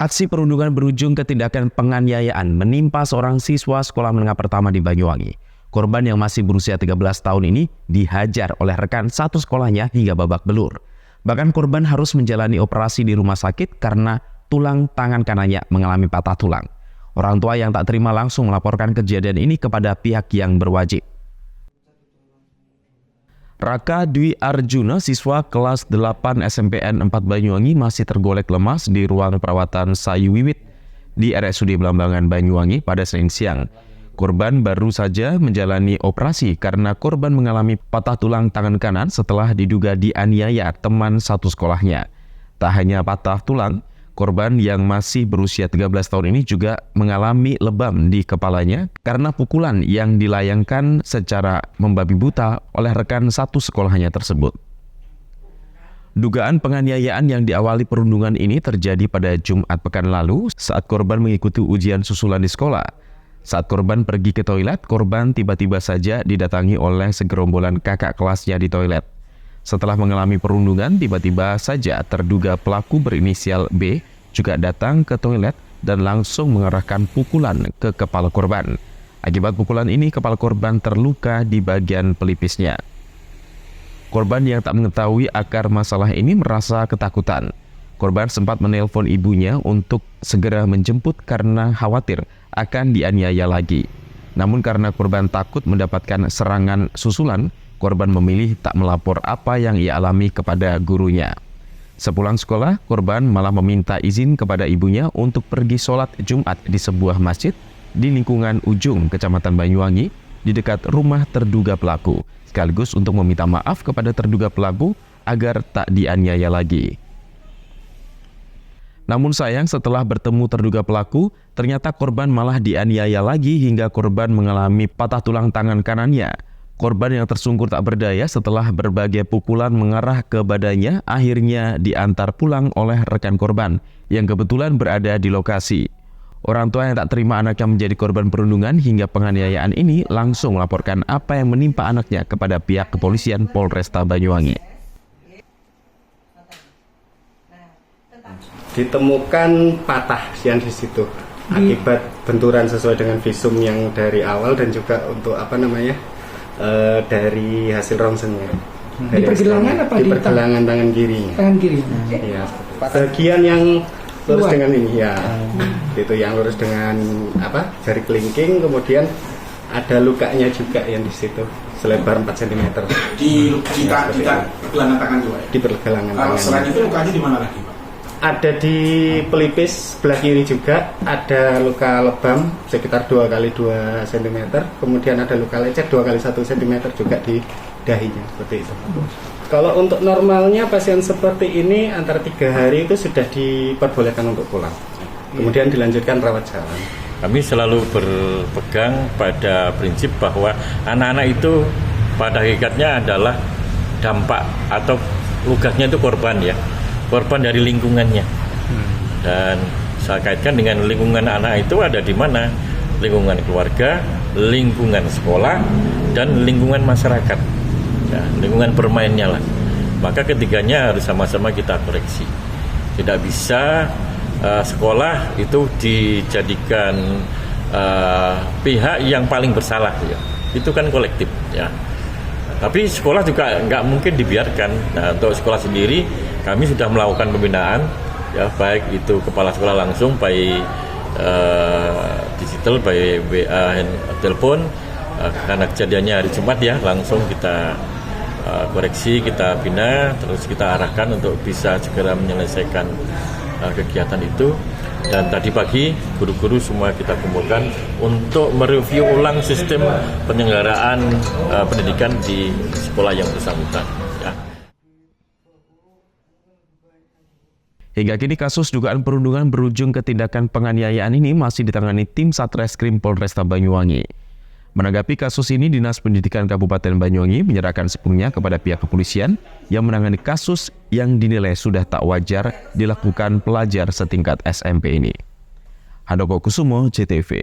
Aksi perundungan berujung ke tindakan penganiayaan menimpa seorang siswa sekolah menengah pertama di Banyuwangi. Korban yang masih berusia 13 tahun ini dihajar oleh rekan satu sekolahnya hingga babak belur. Bahkan korban harus menjalani operasi di rumah sakit karena tulang tangan kanannya mengalami patah tulang. Orang tua yang tak terima langsung melaporkan kejadian ini kepada pihak yang berwajib. Raka Dwi Arjuna, siswa kelas 8 SMPN 4 Banyuwangi masih tergolek lemas di ruang perawatan Sayu Wiwit di RSUD Belambangan Banyuwangi pada Senin siang. Korban baru saja menjalani operasi karena korban mengalami patah tulang tangan kanan setelah diduga dianiaya teman satu sekolahnya. Tak hanya patah tulang, korban yang masih berusia 13 tahun ini juga mengalami lebam di kepalanya karena pukulan yang dilayangkan secara membabi buta oleh rekan satu sekolahnya tersebut. Dugaan penganiayaan yang diawali perundungan ini terjadi pada Jumat pekan lalu saat korban mengikuti ujian susulan di sekolah. Saat korban pergi ke toilet, korban tiba-tiba saja didatangi oleh segerombolan kakak kelasnya di toilet. Setelah mengalami perundungan, tiba-tiba saja terduga pelaku berinisial B juga datang ke toilet dan langsung mengarahkan pukulan ke kepala korban. Akibat pukulan ini, kepala korban terluka di bagian pelipisnya. Korban yang tak mengetahui akar masalah ini merasa ketakutan. Korban sempat menelpon ibunya untuk segera menjemput karena khawatir akan dianiaya lagi. Namun karena korban takut mendapatkan serangan susulan, korban memilih tak melapor apa yang ia alami kepada gurunya. Sepulang sekolah, korban malah meminta izin kepada ibunya untuk pergi sholat Jumat di sebuah masjid di lingkungan Ujung, Kecamatan Banyuwangi, di dekat rumah terduga pelaku, sekaligus untuk meminta maaf kepada terduga pelaku agar tak dianiaya lagi. Namun sayang, setelah bertemu terduga pelaku, ternyata korban malah dianiaya lagi hingga korban mengalami patah tulang tangan kanannya. Korban yang tersungkur tak berdaya setelah berbagai pukulan mengarah ke badannya akhirnya diantar pulang oleh rekan korban yang kebetulan berada di lokasi. Orang tua yang tak terima anaknya menjadi korban perundungan hingga penganiayaan ini langsung melaporkan apa yang menimpa anaknya kepada pihak kepolisian Polresta Banyuwangi. Ditemukan patah yang di situ akibat benturan sesuai dengan visum yang dari awal dan juga untuk dari hasil ronsennya. Di pergelangan apa di pergelangan tangan kirinya? Tangan kiri. Iya. Bagian yang lurus luar dengan ini ya. Itu yang lurus dengan jari kelingking, kemudian ada lukanya juga yang di situ selebar 4 cm. Di pergelangan tangan juga ya? Di pergelangan tangan. Selain itu lukanya di mana lagi, Pak? Ada di pelipis sebelah kiri juga, ada luka lebam sekitar 2x2 cm, kemudian ada luka lecet 2x1 cm juga di dahinya, seperti itu. Kalau untuk normalnya pasien seperti ini antara 3 hari itu sudah diperbolehkan untuk pulang, kemudian dilanjutkan rawat jalan. Kami selalu berpegang pada prinsip bahwa anak-anak itu pada hakikatnya adalah dampak atau tugasnya itu korban ya. Korban dari lingkungannya. Dan saya kaitkan dengan lingkungan anak itu ada di mana? Lingkungan keluarga, lingkungan sekolah, dan lingkungan masyarakat. Ya, lingkungan bermainnya lah. Maka ketiganya harus sama-sama kita koreksi. Tidak bisa sekolah itu dijadikan pihak yang paling bersalah. Ya. Itu kan kolektif. Ya. Tapi sekolah juga nggak mungkin dibiarkan. Nah, untuk sekolah sendiri kami sudah melakukan pembinaan, ya baik itu kepala sekolah langsung, baik digital, baik WA, telepon. Karena kejadiannya hari Jumat ya, langsung kita koreksi, kita bina, terus kita arahkan untuk bisa segera menyelesaikan kegiatan itu. Dan tadi pagi guru-guru semua kita kumpulkan untuk mereview ulang sistem penyelenggaraan pendidikan di sekolah yang bersangkutan. Ya. Hingga kini kasus dugaan perundungan berujung ke tindakan penganiayaan ini masih ditangani tim Satreskrim Polresta Banyuwangi. Menanggapi kasus ini, Dinas Pendidikan Kabupaten Banyuwangi menyerahkan sepenuhnya kepada pihak kepolisian yang menangani kasus yang dinilai sudah tak wajar dilakukan pelajar setingkat SMP ini. Handoko Kusumo, JTV.